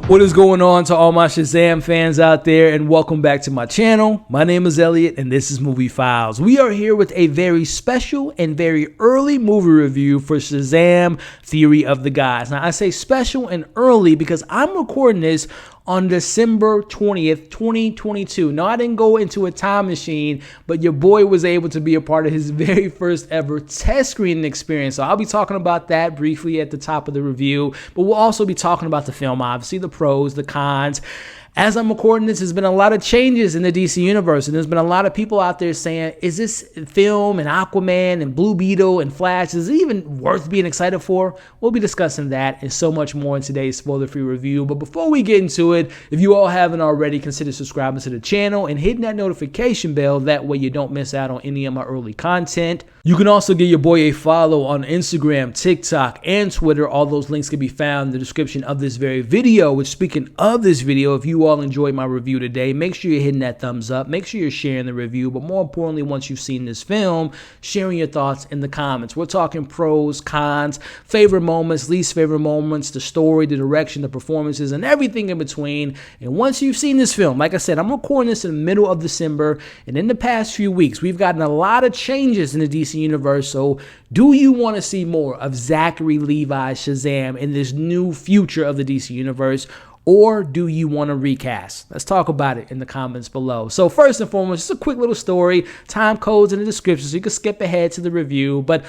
What is going on to all my Shazam fans out there, and welcome back to my channel. My name is Elliot and this is MovieFiles. We are here with a very special and very early movie review for Shazam Theory of the Gods. Now I say special and early because I'm recording this on December 20th, 2022. Now, I didn't go into a time machine, but your boy was able to be a part of his very first ever test screening experience. So I'll be talking about that briefly at the top of the review, but we'll also be talking about the film, obviously, the pros, the cons. As I'm recording this, there's been a lot of changes in the DC universe, and there's been a lot of people out there saying, is this film and Aquaman and Blue Beetle and Flash, is it even worth being excited for? We'll be discussing that and so much more in today's spoiler-free review. But before we get into it, if you all haven't already, consider subscribing to the channel and hitting that notification bell. That way you don't miss out on any of my early content. You can also give your boy a follow on Instagram, TikTok, and Twitter. All those links can be found in the description of this very video. Which, speaking of this video, if you all enjoyed my review today, make sure you're hitting that thumbs up. Make sure you're sharing the review. But more importantly, once you've seen this film, sharing your thoughts in the comments. We're talking pros, cons, favorite moments, least favorite moments, the story, the direction, the performances, and everything in between. And once you've seen this film, like I said, I'm recording this in the middle of December. And in the past few weeks, we've gotten a lot of changes in the DC universe. So do you want to see more of Zachary Levi Shazam in this new future of the DC universe? Or do you want to recast? Let's talk about it in the comments below. So first and foremost, just a quick little story. Time codes in the description so you can skip ahead to the review. But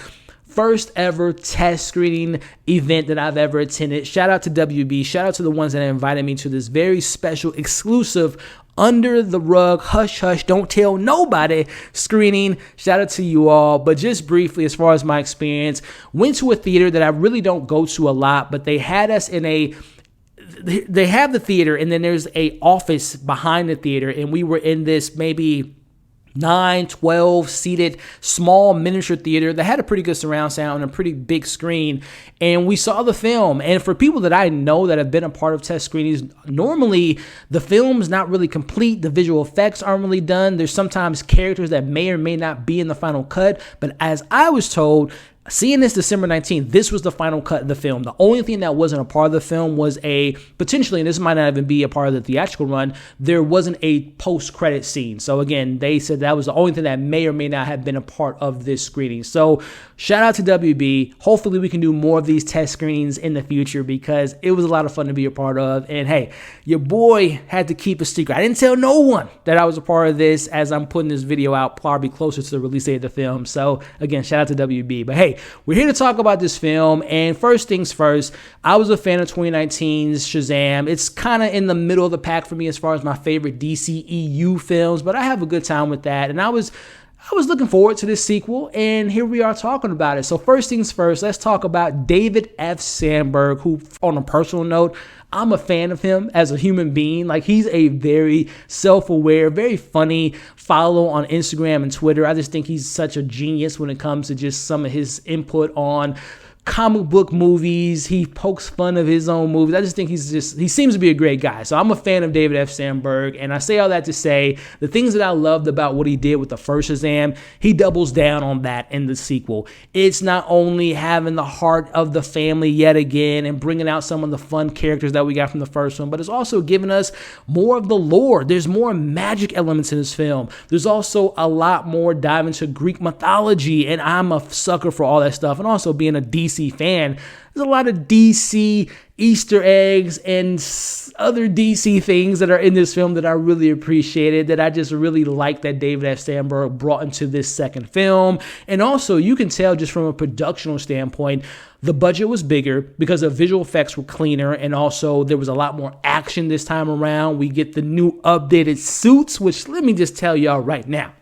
first ever test screening event that I've ever attended. Shout out to WB. Shout out to the ones that invited me to this very special, exclusive, under the rug, hush hush, don't tell nobody screening. Shout out to you all. But just briefly, as far as my experience, went to a theater that I really don't go to a lot, but they had us in they have the theater and then there's a office behind the theater, and we were in this maybe 9, 12 seated small miniature theater that had a pretty good surround sound and a pretty big screen, and we saw the film. And for people that I know that have been a part of test screenings, normally the film's not really complete, the visual effects aren't really done, there's sometimes characters that may or may not be in the final cut, but as I was told, seeing this December 19th, this was the final cut of the film. The only thing that wasn't a part of the film was potentially, and this might not even be a part of the theatrical run, there wasn't a post-credit scene. So again, they said that was the only thing that may or may not have been a part of this screening. So shout out to WB. Hopefully we can do more of these test screenings in the future because it was a lot of fun to be a part of. And hey, your boy had to keep a secret. I didn't tell no one that I was a part of this as I'm putting this video out probably closer to the release date of the film. So again, shout out to WB. But hey, we're here to talk about this film, and first things first, I was a fan of 2019's Shazam. It's kind of in the middle of the pack for me as far as my favorite DCEU films, but I have a good time with that, and I was looking forward to this sequel, and here we are talking about it. So first things first, let's talk about David F. Sandberg, who, on a personal note, I'm a fan of him as a human being. Like, he's a very self-aware, very funny follow on Instagram and Twitter. I just think he's such a genius when it comes to just some of his input on comic book movies. He pokes fun of his own movies. I just think he seems to be a great guy. So I'm a fan of David F. Sandberg, and I say all that to say the things that I loved about what he did with the first Shazam, he doubles down on that in the sequel. It's not only having the heart of the family yet again and bringing out some of the fun characters that we got from the first one, but it's also giving us more of the lore. There's more magic elements in this film. There's also a lot more dive into Greek mythology, and I'm a sucker for all that stuff. And also being a DC fan, there's a lot of DC Easter eggs and other DC things that are in this film that I really appreciated, that I just really like that David F. Sandberg brought into this second film. And also, you can tell just from a productional standpoint, the budget was bigger because the visual effects were cleaner, and also there was a lot more action this time around. We get the new updated suits, which let me just tell y'all right now,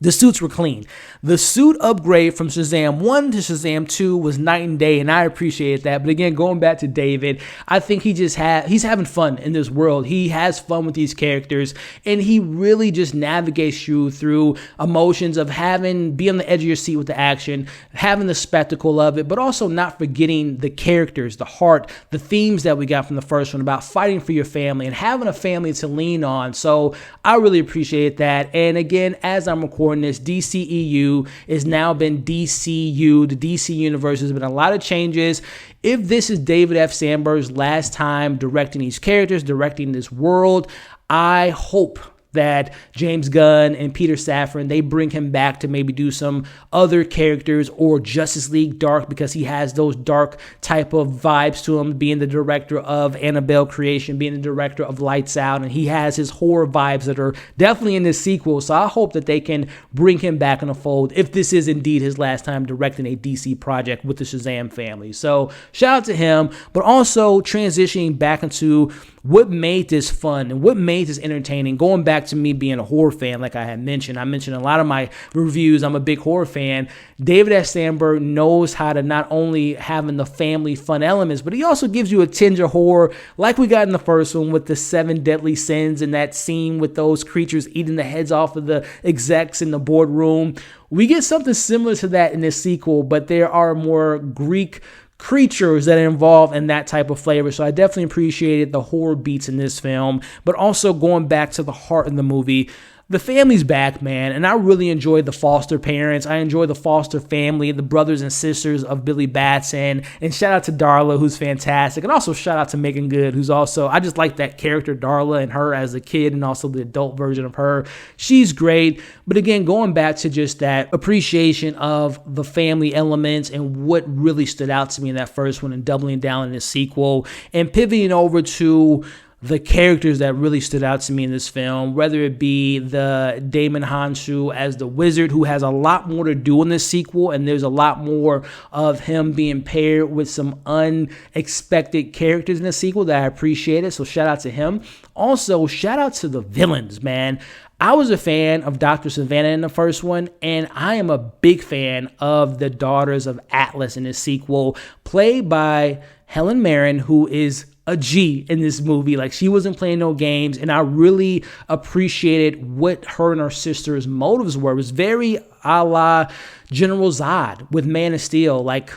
the suits were clean. The suit upgrade from Shazam 1 to Shazam 2 was night and day, and I appreciate that. But again, going back to David, I think he's having fun in this world. He has fun with these characters, and he really just navigates you through emotions of be on the edge of your seat with the action, having the spectacle of it, but also not forgetting the characters, the heart, the themes that we got from the first one about fighting for your family and having a family to lean on. So I really appreciate that. And again, as I'm recording during this DCEU is now been DCU. The DC universe has been a lot of changes. If this is David F. Sandberg's last time directing these characters, directing this world, I hope that James Gunn and Peter Safran, they bring him back to maybe do some other characters or Justice League Dark, because he has those dark type of vibes to him, being the director of Annabelle Creation, being the director of Lights Out, and he has his horror vibes that are definitely in this sequel. So I hope that they can bring him back in the fold if this is indeed his last time directing a DC project with the Shazam family. So shout out to him, but also transitioning back into what made this fun and what made this entertaining, going back to me being a horror fan. Like I mentioned in a lot of my reviews, I'm a big horror fan. David F. Sandberg knows how to not only having the family fun elements, but he also gives you a tinge of horror, like we got in the first one with the 7 deadly sins and that scene with those creatures eating the heads off of the execs in the boardroom. We get something similar to that in this sequel, but there are more Greek creatures that are involved in that type of flavor. So I definitely appreciated the horror beats in this film, but also going back to the heart of the movie. The family's back, man, and I really enjoyed the foster parents. I enjoy the foster family, the brothers and sisters of Billy Batson, and shout out to Darla, who's fantastic, and also shout out to Meagan Good, who's also, I just like that character, Darla, and her as a kid, and also the adult version of her. She's great, but again, going back to just that appreciation of the family elements and what really stood out to me in that first one and doubling down in the sequel, and pivoting over to the characters that really stood out to me in this film, whether it be the Djimon Hounsou as the wizard, who has a lot more to do in this sequel, and there's a lot more of him being paired with some unexpected characters in the sequel that I appreciated, so shout out to him. Also, shout out to the villains, man. I was a fan of Dr. Savannah in the first one, and I am a big fan of the Daughters of Atlas in this sequel, played by Helen Mirren, who is a G in this movie. Like, she wasn't playing no games, and I really appreciated what her and her sister's motives were. It was very a la General Zod with Man of Steel. Like,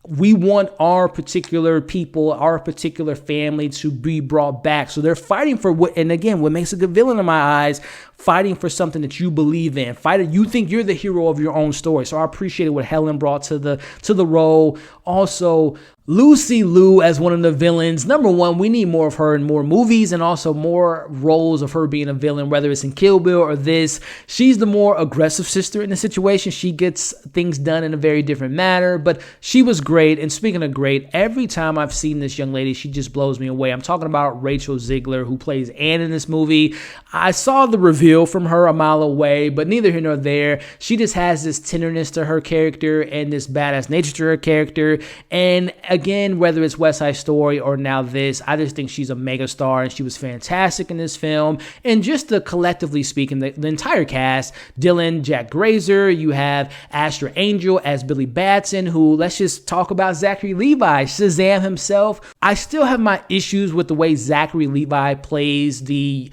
we want our particular people, our particular family to be brought back. So they're fighting for what, and again, what makes a good villain in my eyes, fighting for something that you believe in. You think you're the hero of your own story. So I appreciated what Helen brought to the role. Also, Lucy Liu as one of the villains. Number one, we need more of her in more movies, and also more roles of her being a villain, whether it's in Kill Bill or this. She's the more aggressive sister in the situation. She gets things done in a very different manner, but she was great. And speaking of great, every time I've seen this young lady, she just blows me away. I'm talking about Rachel Zegler, who plays Anne in this movie. I saw the reveal from her a mile away, but neither here nor there. She just has this tenderness to her character and this badass nature to her character. And again, whether it's West Side Story or now this, I just think she's a mega star, and she was fantastic in this film. And just to collectively speaking, the entire cast, Dylan, Jack Grazer, you have Astra Angel as Billy Batson, who, let's just talk about Zachary Levi, Shazam himself. I still have my issues with the way Zachary Levi plays the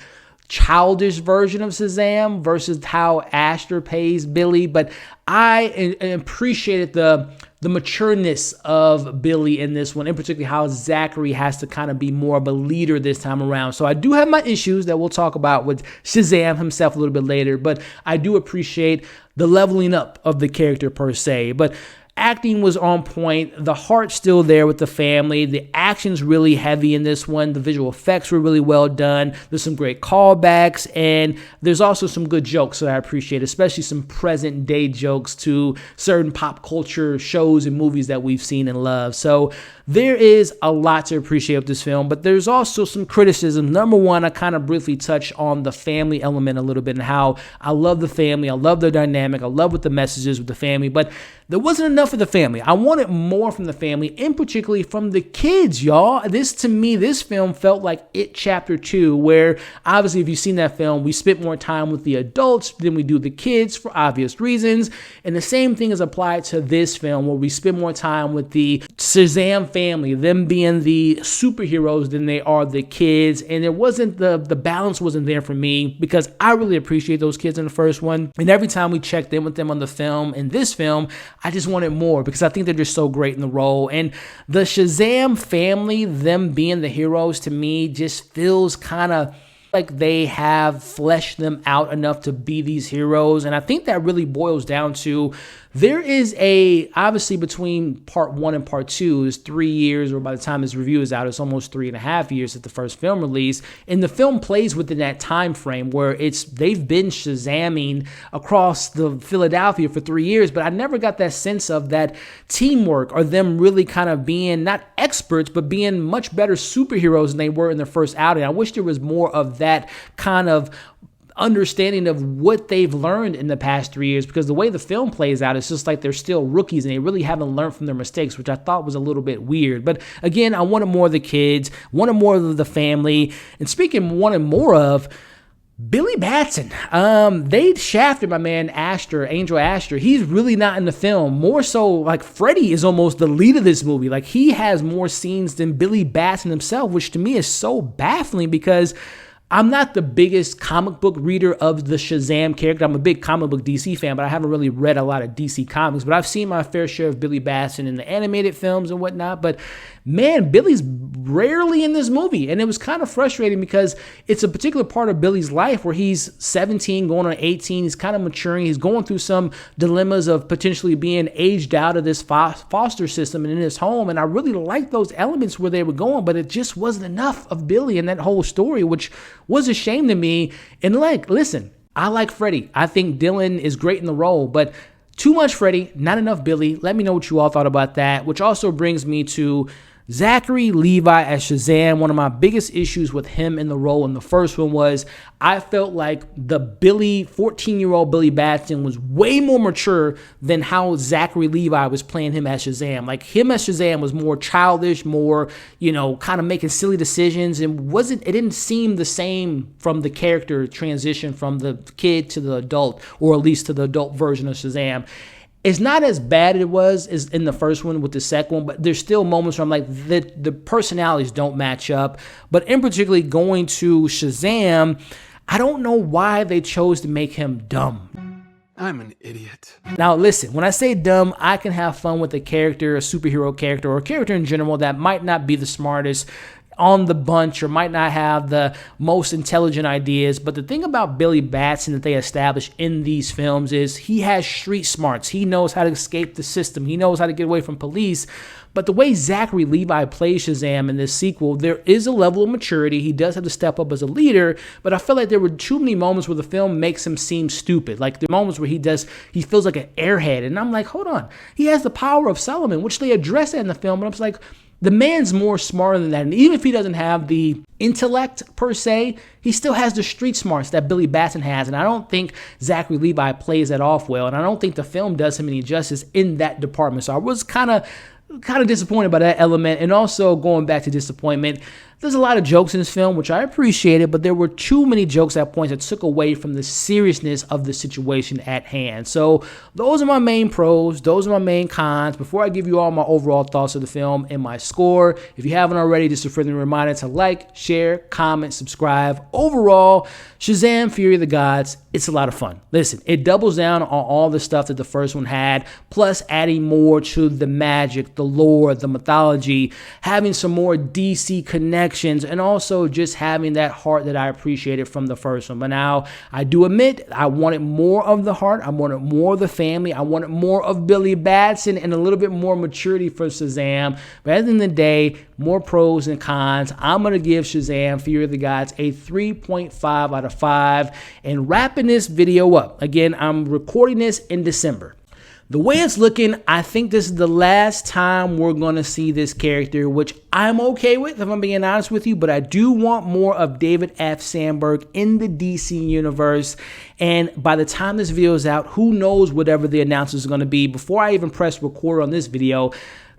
childish version of Shazam versus how Astra plays Billy, but I appreciated the matureness of Billy in this one, in particular how Zachary has to kind of be more of a leader this time around. So I do have my issues that we'll talk about with Shazam himself a little bit later, but I do appreciate the leveling up of the character per se. But acting was on point. The heart's still there with the family. The action's really heavy in this one. The visual effects were really well done. There's some great callbacks, and there's also some good jokes that I appreciate, especially some present day jokes to certain pop culture shows and movies that we've seen and loved. So there is a lot to appreciate with this film, but there's also some criticism. Number one, I kind of briefly touched on the family element a little bit and how I love the family. I love their dynamic. I love what the message is with the family, but there wasn't enough of the family. I wanted more from the family, and particularly from the kids, y'all. To me, this film felt like It Chapter 2, where obviously if you've seen that film, we spent more time with the adults than we do the kids for obvious reasons. And the same thing is applied to this film, where we spend more time with the Shazam family, them being the superheroes than they are the kids. And it wasn't the balance wasn't there for me, because I really appreciate those kids in the first one. And every time we checked in with them on the film, in this film, I just wanted more, because I think they're just so great in the role. And the Shazam family, them being the heroes, to me just feels kind of like they have fleshed them out enough to be these heroes. And I think that really boils down to there is obviously between part 1 and part 2 is 3 years, or by the time this review is out, it's almost 3.5 years at the first film release. And the film plays within that time frame where they've been Shazamming across the Philadelphia for 3 years, but I never got that sense of that teamwork or them really kind of being not experts, but being much better superheroes than they were in their first outing. I wish there was more of that kind of understanding of what they've learned in the past 3 years, because the way the film plays out, it's just like they're still rookies and they really haven't learned from their mistakes, which I thought was a little bit weird. But again, I wanted more of the kids, wanted more of the family. And speaking wanted more of Billy Batson, they shafted my man Angel Astor. He's really not in the film. More so, like Freddy is almost the lead of this movie. Like he has more scenes than Billy Batson himself, which to me is so baffling because I'm not the biggest comic book reader of the Shazam character. I'm a big comic book DC fan, but I haven't really read a lot of DC comics. But I've seen my fair share of Billy Batson in the animated films and whatnot. But man, Billy's rarely in this movie. And it was kind of frustrating because it's a particular part of Billy's life where he's 17, going on 18. He's kind of maturing. He's going through some dilemmas of potentially being aged out of this foster system and in his home. And I really liked those elements where they were going, but it just wasn't enough of Billy in that whole story, which was a shame to me. And like, listen, I like Freddy. I think Dylan is great in the role, but too much Freddy, not enough Billy. Let me know what you all thought about that, which also brings me to Zachary Levi as Shazam. One of my biggest issues with him in the role in the first one was I felt like the 14-year-old Billy Batson was way more mature than how Zachary Levi was playing him as Shazam. Like him as Shazam was more childish, more, kind of making silly decisions, and it didn't seem the same from the character transition from the kid to the adult, or at least to the adult version of Shazam. It's not as bad as it was as in the first one with the second one, but there's still moments where I'm like, the personalities don't match up. But in particularly going to Shazam, I don't know why they chose to make him dumb. I'm an idiot. Now listen, when I say dumb, I can have fun with a character, a superhero character, or a character in general that might not be the smartest on the bunch or might not have the most intelligent ideas. But the thing about Billy Batson that they establish in these films is he has street smarts. He knows how to escape the system. He knows how to get away from police. But the way Zachary Levi plays Shazam in this sequel, there is a level of maturity. He does have to step up as a leader, but I feel like there were too many moments where the film makes him seem stupid. Like the moments where he feels like an airhead. And I'm like, hold on. He has the power of Solomon, which they address that in the film. But I'm just like, the man's more smarter than that. And even if he doesn't have the intellect per se, he still has the street smarts that Billy Batson has. And I don't think Zachary Levi plays that off well. And I don't think the film does him any justice in that department. So I was kind of disappointed by that element. And also going back to disappointment, there's a lot of jokes in this film, which I appreciated, but there were too many jokes at points that took away from the seriousness of the situation at hand. So those are my main pros. Those are my main cons. Before I give you all my overall thoughts of the film and my score, if you haven't already, just a friendly reminder to like, share, comment, subscribe. Overall, Shazam! Fury of the Gods, it's a lot of fun. Listen, it doubles down on all the stuff that the first one had, plus adding more to the magic, the lore, the mythology, having some more DC connections, and also just having that heart that I appreciated from the first one. But now, I do admit, I wanted more of the heart, I wanted more of the family, I wanted more of Billy Batson, and a little bit more maturity for Shazam. But at the end of the day, more pros and cons. I'm going to give Shazam! Fury of the Gods a 3.5 out of 5. And wrapping this video up, again, I'm recording this in December. The way it's looking, I think this is the last time we're going to see this character, which I'm okay with, if I'm being honest with you, but I do want more of David F. Sandberg in the DC universe. And by the time this video is out, who knows whatever the announcement is going to be. Before I even press record on this video,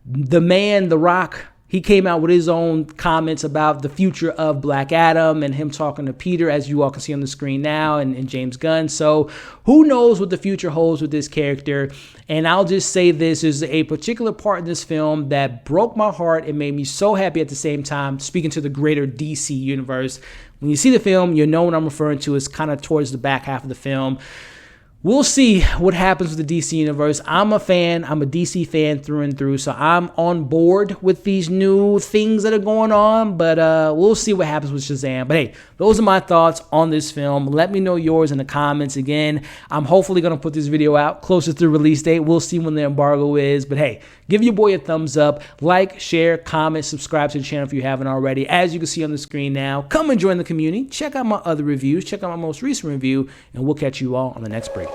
the man, The Rock, he came out with his own comments about the future of Black Adam and him talking to Peter, as you all can see on the screen now, and James Gunn. So who knows what the future holds with this character. And I'll just say this is a particular part in this film that broke my heart and made me so happy at the same time, speaking to the greater DC universe. When you see the film, you know what I'm referring to is kind of towards the back half of the film. We'll see what happens with the DC universe. I'm a fan. I'm a DC fan through and through, so I'm on board with these new things that are going on, but we'll see what happens with Shazam. But hey, those are my thoughts on this film. Let me know yours in the comments. Again, I'm hopefully going to put this video out closer to the release date. We'll see when the embargo is, but hey, give your boy a thumbs up, like, share, comment, subscribe to the channel if you haven't already. As you can see on the screen now, come and join the community. Check out my other reviews. Check out my most recent review, and we'll catch you all on the next breakdown.